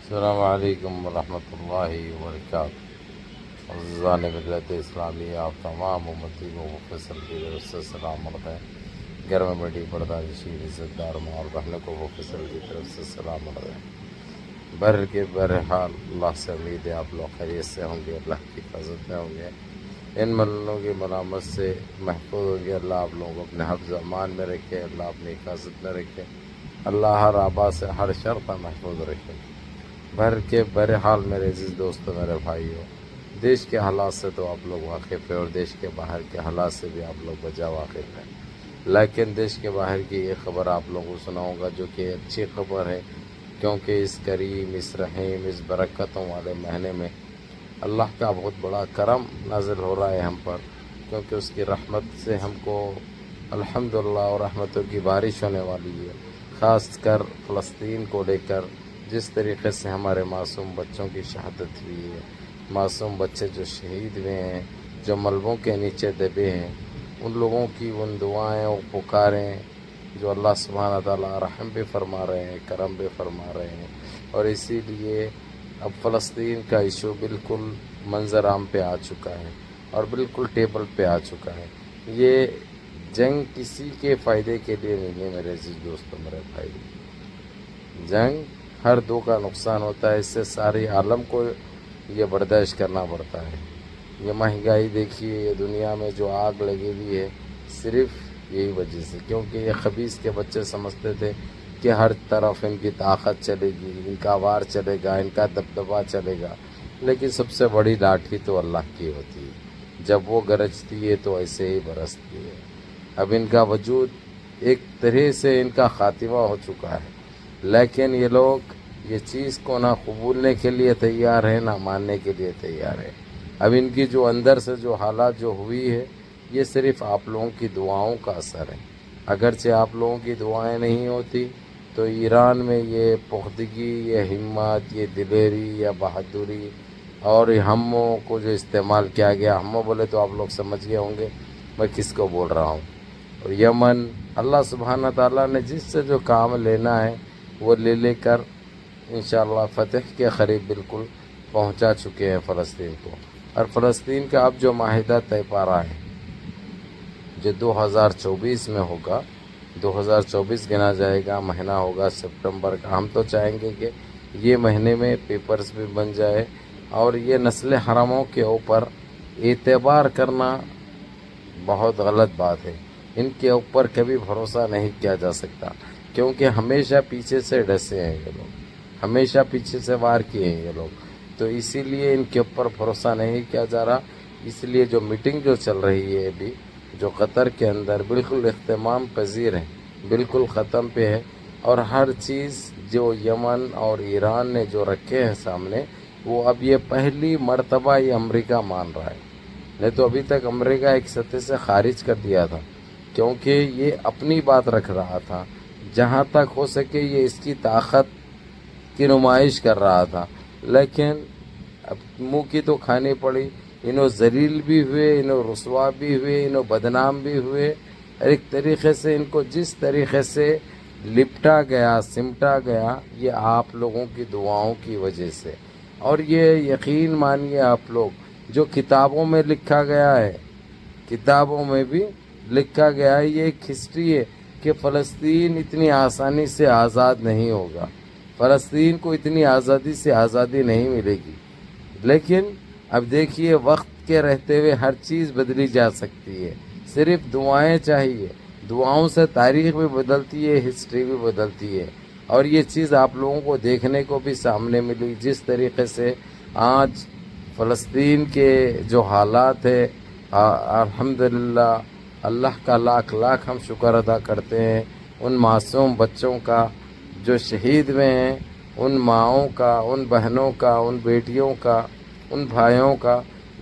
السلام علیکم ورحمۃ اللہ وبرکاتہ۔ عزیزان ملت اسلامی، آپ تمام امتی کو مفصل کی طرف سے سلام مرتے ہیں۔ گھر میں بیٹھی پردہ نشین عزت دار ماں اور بہنوں کو مفصل کی طرف سے سلام مرتے ہیں۔ بہرحال اللہ سے امید ہے آپ لوگ خیریت سے ہوں گے، اللہ کی حفاظت میں ہوں گے، ان ملنوں کی ملامت سے محفوظ ہوں گے۔ اللہ آپ لوگوں کو اپنے حفظ امان میں رکھے، اللہ اپنی حفاظت میں رکھے، اللہ ہر آبا سے ہر شر پر محفوظ رکھے۔ بہرحال میرے عزیز دوستو، میرے بھائیو، دیش کے حالات سے تو آپ لوگ واقف ہیں اور دیش کے باہر کے حالات سے بھی آپ لوگ بجا واقف ہیں، لیکن دیش کے باہر کی یہ خبر آپ لوگوں کو سناؤں گا جو کہ اچھی خبر ہے، کیونکہ اس کریم، اس رحیم، اس برکتوں والے مہینے میں اللہ کا بہت بڑا کرم نازل ہو رہا ہے ہم پر، کیونکہ اس کی رحمت سے ہم کو الحمدللہ اور رحمتوں کی بارش ہونے والی ہے۔ خاص کر فلسطین کو لے کر جس طریقے سے ہمارے معصوم بچوں کی شہادت ہوئی ہے، معصوم بچے جو شہید ہوئے ہیں، جو ملبوں کے نیچے دبے ہیں، ان لوگوں کی ان دعائیں اور پکاریں جو اللہ سبحانہ تعالیٰ رحم بھی فرما رہے ہیں، کرم بھی فرما رہے ہیں، اور اسی لیے اب فلسطین کا ایشو بالکل منظر عام پہ آ چکا ہے اور بالکل ٹیبل پہ آ چکا ہے۔ یہ جنگ کسی کے فائدے کے لیے نہیں ہے میرے عزیز دوستو، میرے بھائی۔ جنگ ہر دو کا نقصان ہوتا ہے، اس سے ساری عالم کو یہ برداشت کرنا پڑتا ہے۔ یہ مہنگائی دیکھیے، یہ دنیا میں جو آگ لگی ہوئی ہے، صرف یہی وجہ سے، کیونکہ یہ خبیث کے بچے سمجھتے تھے کہ ہر طرف ان کی طاقت چلے گی، ان کا وار چلے گا، ان کا دبدبا چلے گا، لیکن سب سے بڑی لاٹھی تو اللہ کی ہوتی ہے۔ جب وہ گرجتی ہے تو ایسے ہی برستی ہے۔ اب ان کا وجود ایک طرح سے ان کا خاتمہ ہو چکا ہے، لیکن یہ لوگ یہ چیز کو نہ قبولنے کے لیے تیار ہے، نہ ماننے کے لیے تیار ہے۔ اب ان کی جو اندر سے جو حالات جو ہوئی ہے، یہ صرف آپ لوگوں کی دعاؤں کا اثر ہے۔ اگرچہ آپ لوگوں کی دعائیں نہیں ہوتی تو ایران میں یہ پختگی، یہ ہمت، یہ دلیری، یہ بہادری اور یہ ہموں کو جو استعمال کیا گیا، ہموں بولے تو آپ لوگ سمجھ گئے ہوں گے میں کس کو بول رہا ہوں۔ اور یمن، اللہ سبحانہ تعالیٰ نے جس سے جو کام لینا ہے وہ لے کر انشاءاللہ فتح کے قریب بالکل پہنچا چکے ہیں فلسطین کو۔ اور فلسطین کا اب جو معاہدہ طے پا رہا ہے جو 2024 میں ہوگا، 2024 گنا جائے گا، مہینہ ہوگا سپٹمبر کا، ہم تو چاہیں گے کہ یہ مہینے میں پیپرز بھی بن جائے، اور یہ نسل حرموں کے اوپر اعتبار کرنا بہت غلط بات ہے۔ ان کے اوپر کبھی بھروسہ نہیں کیا جا سکتا، کیونکہ ہمیشہ پیچھے سے ڈسے ہیں یہ لوگ، ہمیشہ پیچھے سے وار کیے ہیں یہ لوگ، تو اسی لیے ان کے اوپر بھروسہ نہیں کیا جا رہا۔ اس لیے جو میٹنگ جو چل رہی ہے ابھی، جو قطر کے اندر بالکل اختتام پذیر ہے، بالکل ختم پہ ہے، اور ہر چیز جو یمن اور ایران نے جو رکھے ہیں سامنے، وہ اب یہ پہلی مرتبہ یہ امریکہ مان رہا ہے، نہیں تو ابھی تک امریکہ ایک سطح سے خارج کر دیا تھا، کیونکہ یہ اپنی بات رکھ رہا تھا، جہاں تک ہو سکے یہ اس کی طاقت کی نمائش کر رہا تھا، لیکن اب منہ کی تو کھانی پڑی۔ انہوں ذلیل بھی ہوئے، انہوں رسوا بھی ہوئے، انہوں بدنام بھی ہوئے، ایک طریقے سے ان کو جس طریقے سے لپٹا گیا، سمٹا گیا، یہ آپ لوگوں کی دعاؤں کی وجہ سے۔ اور یہ یقین مانیے آپ لوگ، جو کتابوں میں لکھا گیا ہے، کتابوں میں بھی لکھا گیا ہے، یہ ایک ہسٹری ہے کہ فلسطین اتنی آسانی سے آزاد نہیں ہوگا، فلسطین کو اتنی آزادی سے آزادی نہیں ملے گی۔ لیکن اب دیکھیے، وقت کے رہتے ہوئے ہر چیز بدلی جا سکتی ہے، صرف دعائیں چاہیے، دعاؤں سے تاریخ بھی بدلتی ہے، ہسٹری بھی بدلتی ہے، اور یہ چیز آپ لوگوں کو دیکھنے کو بھی سامنے ملی، جس طریقے سے آج فلسطین کے جو حالات ہے، الحمدللہ اللہ کا لاکھ لاکھ ہم شکر ادا کرتے ہیں ان معصوم بچوں کا جو شہید ہوئے ہیں، ان ماؤں کا، ان بہنوں کا، ان بیٹیوں کا، ان بھائیوں کا،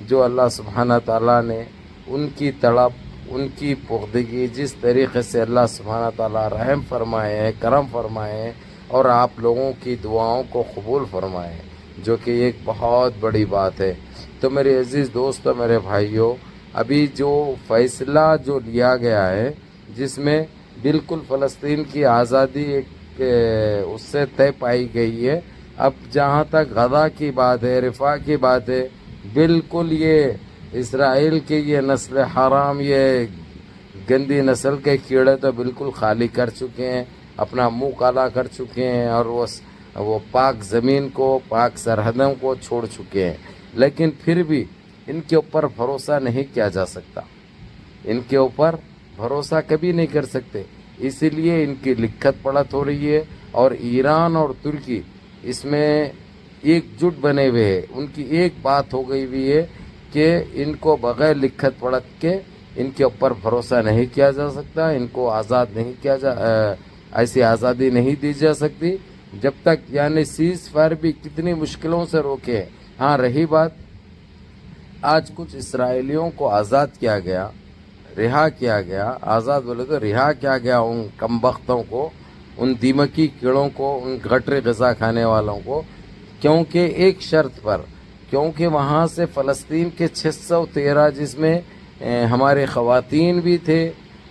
جو اللہ سبحانہ تعالیٰ نے ان کی تڑپ، ان کی پختگی، جس طریقے سے اللہ سبحانہ تعالیٰ رحم فرمائے ہیں، کرم فرمائے ہیں، اور آپ لوگوں کی دعاؤں کو قبول فرمائے ہیں، جو کہ ایک بہت بڑی بات ہے۔ تو میرے عزیز دوستو، میرے بھائیوں، ابھی جو فیصلہ جو لیا گیا ہے، جس میں بالکل فلسطین کی آزادی ایک اس سے طے پائی گئی ہے، اب جہاں تک غذا کی بات ہے، رفاہ کی بات ہے، بالکل یہ اسرائیل کی یہ نسل حرام، یہ گندی نسل کے کیڑے تو بالکل خالی کر چکے ہیں، اپنا منہ کالا کر چکے ہیں، اور وہ پاک زمین کو، پاک سرحدوں کو چھوڑ چکے ہیں، لیکن پھر بھی ان کے اوپر بھروسہ نہیں کیا جا سکتا، ان کے اوپر بھروسہ کبھی نہیں کر سکتے، اسی لیے ان کی لکھت پڑھت ہو رہی ہے، اور ایران اور ترکی اس میں ایک جٹ بنے ہوئے ہیں، ان کی ایک بات ہو گئی ہوئی ہے کہ ان کو بغیر لکھت پڑھت کے ان کے اوپر بھروسہ نہیں کیا جا سکتا، ان کو آزاد نہیں کیا ایسی آزادی نہیں دی جا سکتی جب تک، یعنی سیز فائر بھی کتنی مشکلوں سے روکے ہیں۔ ہاں رہی بات، آج کچھ اسرائیلیوں کو آزاد کیا گیا، رہا کیا گیا، آزاد بولے تو رہا کیا گیا ان کمبختوں کو، ان دیمکی کیڑوں کو، ان گٹر غذا کھانے والوں کو، کیونکہ ایک شرط پر، کیونکہ وہاں سے فلسطین کے 613 جس میں ہمارے خواتین بھی تھے،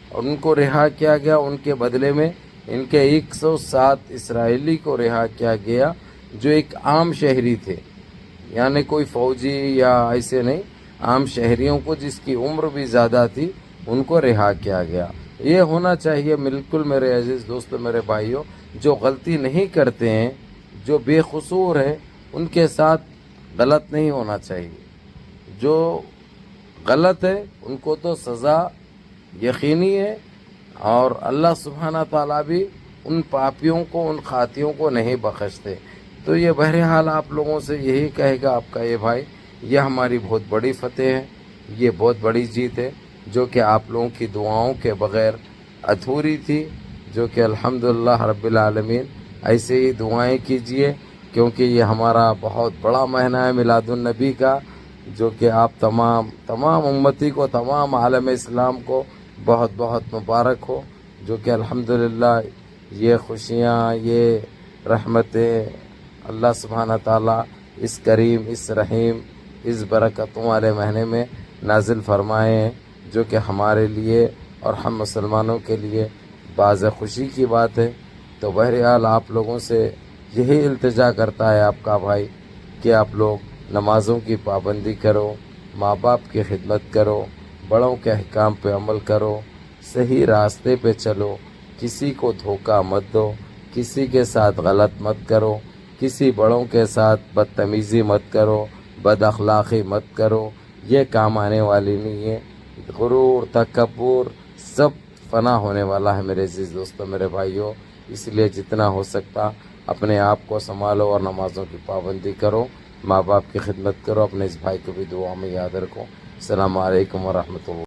اور ان کو رہا کیا گیا، ان کے بدلے میں ان کے 107 اسرائیلی کو رہا کیا گیا جو ایک عام شہری تھے، یعنی کوئی فوجی یا ایسے نہیں، عام شہریوں کو جس کی عمر بھی زیادہ تھی ان کو رہا کیا گیا۔ یہ ہونا چاہیے بالکل میرے عزیز دوستو، میرے بھائیوں، جو غلطی نہیں کرتے ہیں، جو بے قصور ہیں، ان کے ساتھ غلط نہیں ہونا چاہیے، جو غلط ہے ان کو تو سزا یقینی ہے، اور اللہ سبحانہ تعالیٰ بھی ان پاپیوں کو، ان خاطیوں کو نہیں بخشتے۔ تو یہ بہرحال آپ لوگوں سے یہی کہے گا آپ کا یہ بھائی، یہ ہماری بہت بڑی فتح ہے، یہ بہت بڑی جیت ہے، جو کہ آپ لوگوں کی دعاؤں کے بغیر ادھوری تھی، جو کہ الحمدللہ رب العالمین ایسے ہی دعائیں کیجئے، کیونکہ یہ ہمارا بہت بڑا مہینہ ہے میلاد النبی کا، جو کہ آپ تمام امتی کو، تمام عالم اسلام کو بہت بہت مبارک ہو، جو کہ الحمدللہ یہ خوشیاں، یہ رحمتیں اللہ سبحانہ تعالیٰ اس کریم، اس رحیم، اس برکتوں والے مہینے میں نازل فرمائے ہیں، جو کہ ہمارے لیے اور ہم مسلمانوں کے لیے باعث خوشی کی بات ہے۔ تو بہرحال آپ لوگوں سے یہی التجا کرتا ہے آپ کا بھائی کہ آپ لوگ نمازوں کی پابندی کرو، ماں باپ کی خدمت کرو، بڑوں کے احکام پہ عمل کرو، صحیح راستے پہ چلو، کسی کو دھوکہ مت دو، کسی کے ساتھ غلط مت کرو، کسی بڑوں کے ساتھ بدتمیزی مت کرو، بد اخلاقی مت کرو، یہ کام آنے والی نہیں ہے۔ غرور، تکبر سب فنا ہونے والا ہے میرے عزیز دوستو، میرے بھائیوں، اس لیے جتنا ہو سکتا اپنے آپ کو سنبھالو اور نمازوں کی پابندی کرو، ماں باپ کی خدمت کرو، اپنے اس بھائی کو بھی دعا میں یاد رکھو۔ السلام علیکم ورحمۃ اللہ۔